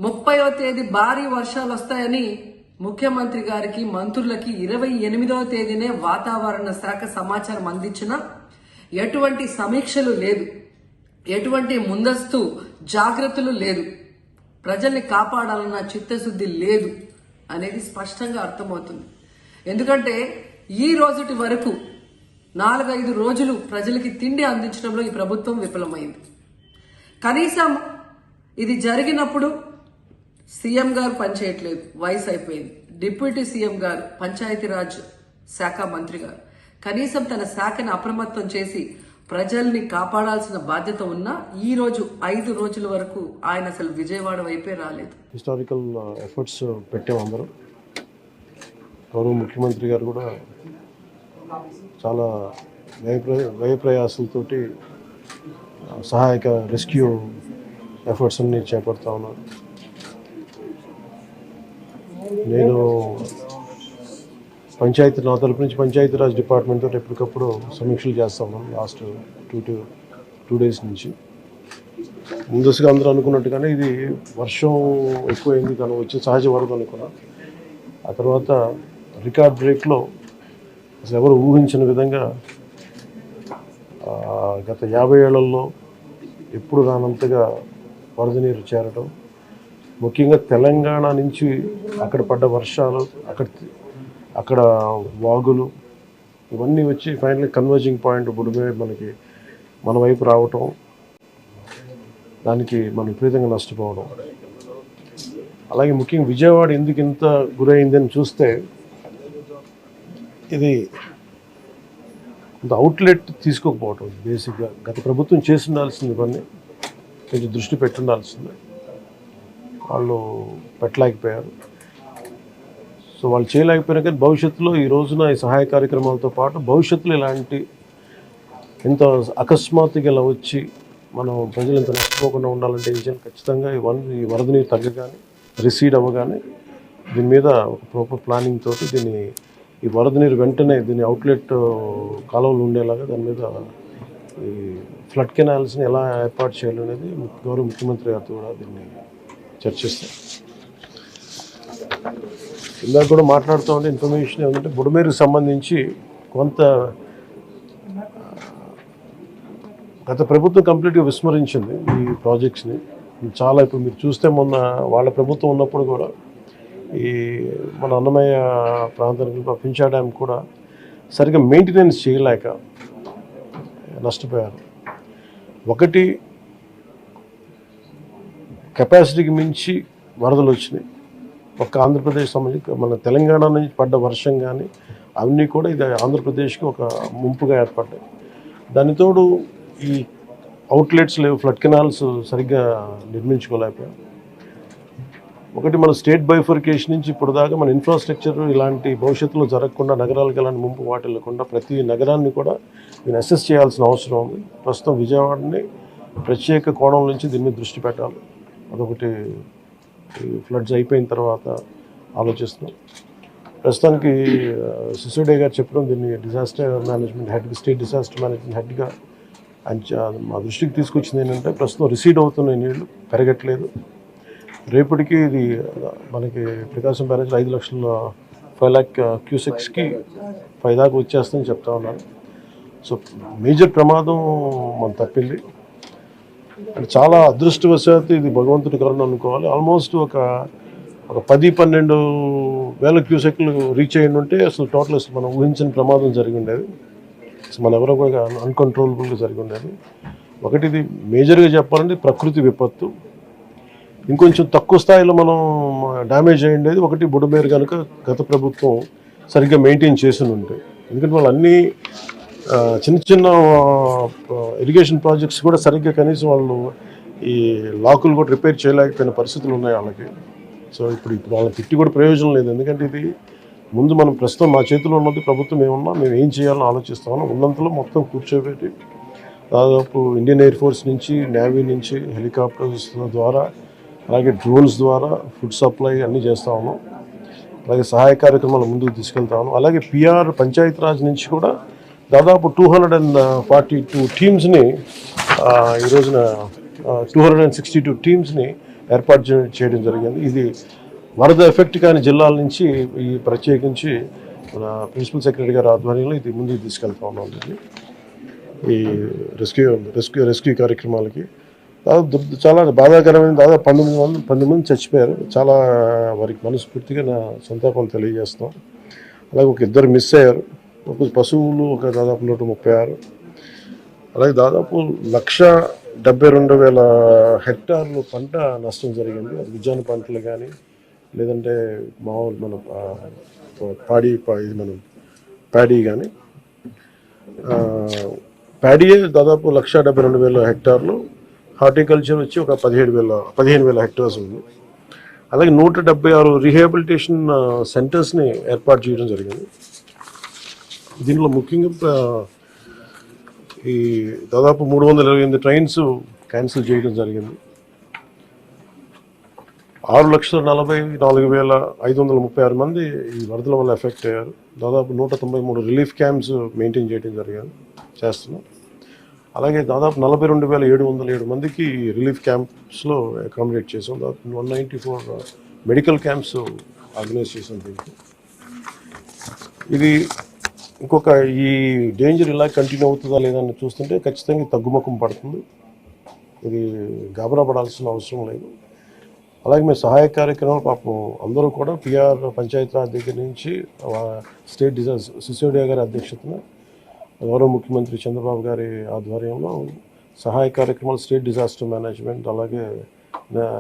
30వ తేదీ భారీ వర్షాలు వస్తాయని ముఖ్యమంత్రి గారికి మంత్రులకి 28వ తేదీనే వాతావరణ శాఖ సమాచారం అందించిన ఎటువంటి సమీక్షలు లేదు, ఎటువంటి ముందస్తు జాగ్రత్తలు లేదు, ప్రజల్ని కాపాడాలన్న చిత్తశుద్ధి లేదు అనేది స్పష్టంగా అర్థమవుతుంది. ఎందుకంటే ఈ రోజుటి వరకు 4-5 రోజులు ప్రజలకి తిండి అందించడంలో ఈ ప్రభుత్వం విఫలమైంది. కనీసం ఇది జరిగినప్పుడు సీఎం గారు పనిచేయట్లేదు, వయసు అయిపోయింది. డిప్యూటీ సీఎం గారు, పంచాయతీరాజ్ శాఖ మంత్రి గారు కనీసం తన శాఖను అప్రమత్తం చేసి ప్రజల్ని కాపాడాల్సిన బాధ్యత ఉన్నా ఈ రోజు 5 రోజుల వరకు ఆయన అసలు విజయవాడ వైపే రాలేదు. హిస్టారికల్ ఎఫర్ట్స్ పెట్టాం అందరం. గౌరవ ముఖ్యమంత్రి గారు కూడా చాలా వ్యయ ప్రయాసాలతోటి సహాయక రెస్క్యూ ఎఫర్ట్స్ అన్ని చేపడతా ఉన్నారు. నేను నా తరపు నుంచి పంచాయతీరాజ్ డిపార్ట్మెంట్ తోటి ఎప్పటికప్పుడు సమీక్షలు చేస్తా ఉన్నాను. లాస్ట్ 2 days నుంచి ముందస్తుగా అందరూ అనుకున్నట్టుగానే ఇది వర్షం ఎక్కువైంది, కానీ వచ్చే సహజ వరద అనుకున్నా. ఆ తర్వాత రికార్డ్ బ్రేక్లో అసలు ఎవరు ఊహించిన విధంగా గత 50 ఏళ్లలో ఎప్పుడు రానంతగా వరద నీరు చేరడం, ముఖ్యంగా తెలంగాణ నుంచి అక్కడ పడ్డ వర్షాలు, అక్కడ వాగులు ఇవన్నీ వచ్చి ఫైనల్లీ కన్వర్జింగ్ పాయింట్ బుడిమే మన వైపు రావటం, దానికి మనం విపరీతంగా నష్టపోవడం. అలాగే ముఖ్యంగా విజయవాడ ఎందుకు ఇంత గురైందని చూస్తే ఇది ఇంత అవుట్లెట్ తీసుకోకపోవటం. బేసిక్గా గత ప్రభుత్వం చేసి ఉండాల్సింది పని కొంచెం దృష్టి పెట్టుండాల్సింది, వాళ్ళు పెట్టలేకపోయారు. సో వాళ్ళు చేయలేకపోయినా కానీ భవిష్యత్తులో ఈ రోజున ఈ సహాయ కార్యక్రమాలతో పాటు భవిష్యత్తులో ఇలాంటి ఇంత అకస్మాత్తుగా ఇలా వచ్చి మనం ప్రజలు ఇంత నష్టపోకుండా ఉండాలంటే ఏం చేయాలి? ఖచ్చితంగా ఈ వరద నీరు తగ్గగానే, రిసీడ్ అవ్వగానే దీని మీద ఒక ప్రాపర్ ప్లానింగ్ తోటి ఈ వరద నీరు వెంటనే దీని అవుట్లెట్ కాలువలు ఉండేలాగా దాని మీద ఈ ఫ్లడ్ కెనాల్స్ని ఎలా ఏర్పాటు చేయాలనేది గౌరవ ముఖ్యమంత్రి గారితో కూడా దీన్ని చర్చిస్తాం. ఇందాక కూడా మాట్లాడుతూ ఉంటే ఇన్ఫర్మేషన్ ఏమంటే బుడమేరుకు సంబంధించి కొంత గత ప్రభుత్వం కంప్లీట్గా విస్మరించింది ఈ ప్రాజెక్ట్స్ని. చాలా ఇప్పుడు మీరు చూస్తే మొన్న వాళ్ళ ప్రభుత్వం ఉన్నప్పుడు కూడా ఈ మన అన్నమయ్య ప్రాంతానికి పింఛా డ్యామ్ కూడా సరిగ్గా మెయింటెనెన్స్ చేయలేక నష్టపోయారు. ఒకటి కెపాసిటీకి మించి వరదలు వచ్చినాయి. ఒక్క ఆంధ్రప్రదేశ్ సంబంధించి మన తెలంగాణ నుంచి పడ్డ వర్షం కానీ అవన్నీ కూడా ఇది ఆంధ్రప్రదేశ్కి ఒక ముంపుగా ఏర్పడ్డాయి. దానితోడు ఈ అవుట్లెట్స్ లేవు, ఫ్లడ్ కెనాల్స్ సరిగ్గా నిర్మించుకోలేకపోయాం. ఒకటి మన స్టేట్ బైఫర్కేషన్ నుంచి ఇప్పుడు దాకా మన ఇన్ఫ్రాస్ట్రక్చర్ ఇలాంటి భవిష్యత్తులో జరగకుండా, నగరాలకు ఎలాంటి ముంపు వాటిల్లకుండా ప్రతి నగరాన్ని కూడా దీన్ని అసెస్ చేయాల్సిన అవసరం ఉంది. ప్రస్తుతం విజయవాడని ప్రత్యేక కోణం నుంచి దీని మీద దృష్టి పెట్టాలి. అదొకటి ఫ్లడ్స్ అయిపోయిన తర్వాత ఆలోచిస్తున్నాం. ప్రస్తుతానికి సిసోడియా గారు చెప్పడం దీన్ని disaster management head, state disaster management హెడ్గా మా దృష్టికి తీసుకొచ్చింది ఏంటంటే ప్రస్తుతం రిసీడ్ అవుతున్న నీళ్లు పెరగట్లేదు. రేపటికి ఇది మనకి ప్రకాశం బ్యారేజ్ 5 lakh క్యూసెక్స్కి 5 దాకా వచ్చేస్తుందని చెప్తా ఉన్నారు. సో మేజర్ ప్రమాదం మనం తప్పింది. అంటే చాలా అదృష్టవశాత్తు ఇది భగవంతుడి కరుణ అనుకోవాలి. ఆల్మోస్ట్ ఒక 10-12 వేల క్యూసెక్లు రీచ్ అయ్యి ఉంటే అసలు టోటల్ అసలు మనం ఊహించిన ప్రమాదం జరిగి ఉండేది. అసలు మన ఎవరో కూడా అన్కంట్రోలబుల్గా జరిగి ఉండేది. ఒకటి ఇది మేజర్గా చెప్పాలంటే ప్రకృతి విపత్తు. ఇంకొంచెం తక్కువ స్థాయిలో మనం డ్యామేజ్ అయ్యిండేది ఒకటి బుడమేరు కనుక గత ప్రభుత్వం సరిగ్గా మెయింటైన్ చేసి ఉంటాయి. ఎందుకంటే వాళ్ళు అన్నీ చిన్న ఇరిగేషన్ ప్రాజెక్ట్స్ కూడా సరిగ్గా కనీసం వాళ్ళు ఈ లాకులు కూడా రిపేర్ చేయలేకపోయిన పరిస్థితులు ఉన్నాయి వాళ్ళకి. సో ఇప్పుడు వాళ్ళని తిట్టి కూడా ప్రయోజనం లేదు. ఎందుకంటే ఇది ముందు మనం ప్రస్తుతం మా చేతిలో ఉన్నది ప్రభుత్వం ఏమన్నా మేము ఏం చేయాలని ఆలోచిస్తామో ఉన్నంతలో మొత్తం కూర్చోబెట్టి దాదాపు ఇండియన్ ఎయిర్ ఫోర్స్ నుంచి, నేవీ నుంచి, హెలికాప్టర్స్ ద్వారా, అలాగే డ్రోన్స్ ద్వారా ఫుడ్ సప్లై అన్నీ చేస్తూ ఉన్నాం. అలాగే సహాయ కార్యక్రమాలు ముందుకు తీసుకెళ్తా ఉన్నాం. అలాగే పిఆర్ పంచాయతీరాజ్ నుంచి కూడా దాదాపు 242 టీమ్స్ని ఈ రోజున 262 టీమ్స్ని ఏర్పాటు చేయడం జరిగింది. ఇది వరద ఎఫెక్ట్ కాని జిల్లాల నుంచి ఈ ప్రత్యేకించి మన ప్రిన్సిపల్ సెక్రటరీ గారి ఆధ్వర్యంలో ఇది ముందుకు తీసుకెళ్తా ఉన్నాం. ఈ రెస్క్యూ కార్యక్రమాలకి చాలా బాధాకరమైన దాదాపు 12 మంది చచ్చిపోయారు. చాలా వారికి మనస్ఫూర్తిగా నా సంతాపం తెలియజేస్తాం. అలాగే ఒక 2 మిస్ అయ్యారు. ఒక పశువులు దాదాపు 136, అలాగే దాదాపు 1,72,000 హెక్టార్లు పంట నష్టం జరిగింది. అది ఉద్యాన పంటలు కానీ లేదంటే మామూలు మన ప్యాడీ కానీ ప్యాడీయే దాదాపు 1,72,000 హెక్టార్లు, హార్టికల్చర్ వచ్చి ఒక 15,000 హెక్టార్స్ ఉంది. అలాగే 176 రీహాబిలిటేషన్ సెంటర్స్ని ఏర్పాటు చేయడం జరిగింది. దీనిలో ముఖ్యంగా ఈ దాదాపు 328 ట్రైన్స్ క్యాన్సిల్ చేయడం జరిగింది. 6,44,536 మంది ఈ వరదల వల్ల ఎఫెక్ట్ అయ్యారు. దాదాపు 193 రిలీఫ్ క్యాంప్స్ మెయింటైన్ చేయడం చేస్తున్నాం. అలాగే దాదాపు 42,707 మందికి రిలీఫ్ క్యాంప్స్లో అకామిడేట్ చేసాం. దాదాపు 194 మెడికల్ క్యాంప్స్ ఆర్గనైజ్ చేసాం. దీనికి ఇది ఇంకొక ఈ డేంజర్ ఇలా కంటిన్యూ అవుతుందా లేదని చూస్తుంటే ఖచ్చితంగా తగ్గుముఖం పడుతుంది. ఇది గాబరా పడాల్సిన అవసరం లేదు. అలాగే మేము సహాయ కార్యక్రమాలు పాపం అందరూ కూడా పిఆర్ పంచాయతీరాజ్ దగ్గర నుంచి స్టేట్ సిసోడియా గారి అధ్యక్షతన గౌరవ ముఖ్యమంత్రి చంద్రబాబు గారి ఆధ్వర్యంలో సహాయ కార్యక్రమాలు, స్టేట్ డిజాస్టర్ మేనేజ్మెంట్ అలాగే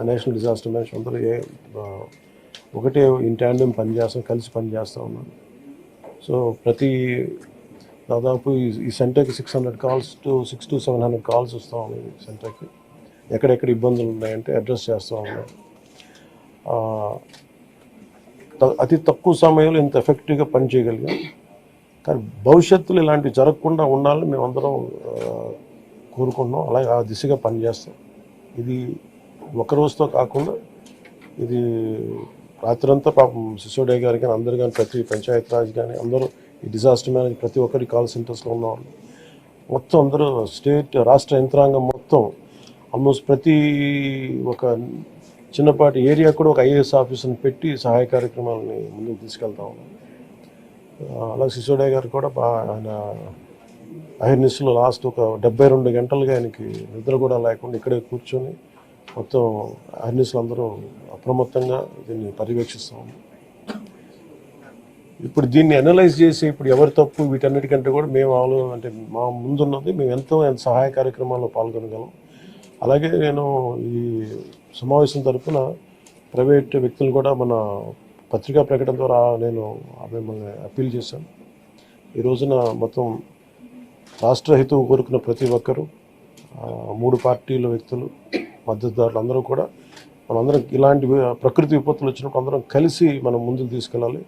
నేషనల్ డిజాస్టర్ మేనేజ్మెంట్ అందరూ ఒకటే ఇన్ ట్యాండెం కలిసి పనిచేస్తూ ఉన్నారు. సో దాదాపు ఈ సెంటర్కి 600 to 700 కాల్స్ వస్తూ ఉన్నాయి. ఈ సెంటర్కి ఎక్కడెక్కడ ఇబ్బందులు ఉన్నాయంటే అడ్రస్ చేస్తూ ఉన్నారు. అతి తక్కువ సమయంలో ఇంత ఎఫెక్టివ్గా పనిచేయగలిగాం. కానీ భవిష్యత్తులో ఇలాంటివి జరగకుండా ఉండాలని మేమందరం కోరుకుంటున్నాం. అలాగే ఆ దిశగా పనిచేస్తాం. ఇది ఒక రోజుతో కాకుండా ఇది రాత్రంతా పాపం సిసోడియా గారు కానీ అందరు కానీ ప్రతి పంచాయతీరాజ్ కానీ అందరూ ఈ డిజాస్టర్ మేనేజ్ ప్రతి ఒక్కరి కాల్ సెంటర్స్లో ఉన్నవాళ్ళు మొత్తం అందరూ రాష్ట్ర యంత్రాంగం మొత్తం ఆల్మోస్ట్ ప్రతి ఒక చిన్నపాటి ఏరియా కూడా ఒక ఐఏఎస్ ఆఫీసర్ని పెట్టి సహాయ కార్యక్రమాలని ముందుకు తీసుకెళ్తా ఉన్నాం. అలాగే సిసోడియా గారు కూడా ఆయన అహిర్నిస్లో లాస్ట్ ఒక 72 గంటలుగా ఆయనకి నిద్ర కూడా లేకుండా ఇక్కడే కూర్చొని మొత్తం అహిర్నిస్లు అందరూ అప్రమత్తంగా దీన్ని పర్యవేక్షిస్తాం. ఇప్పుడు దీన్ని అనలైజ్ చేసి ఇప్పుడు ఎవరి తప్పు వీటన్నిటికంటే కూడా మేము అంటే మా ముందున్నది మేము ఎంతో సహాయ కార్యక్రమాల్లో పాల్గొనగలం. అలాగే నేను ఈ సమావేశం తరఫున ప్రైవేట్ వ్యక్తులు కూడా మన పత్రికా ప్రకటన ద్వారా నేను మిమ్మల్ని అప్పీల్ చేశాను. ఈ రోజున మొత్తం రాష్ట్ర హితవు కోరుకున్న ప్రతి ఒక్కరూ 3 పార్టీల వ్యక్తులు, మద్దతుదారులు అందరూ కూడా మనందరం ఇలాంటి ప్రకృతి విపత్తులు వచ్చినప్పుడు అందరం కలిసి మనం ముందుకు తీసుకెళ్ళాలి.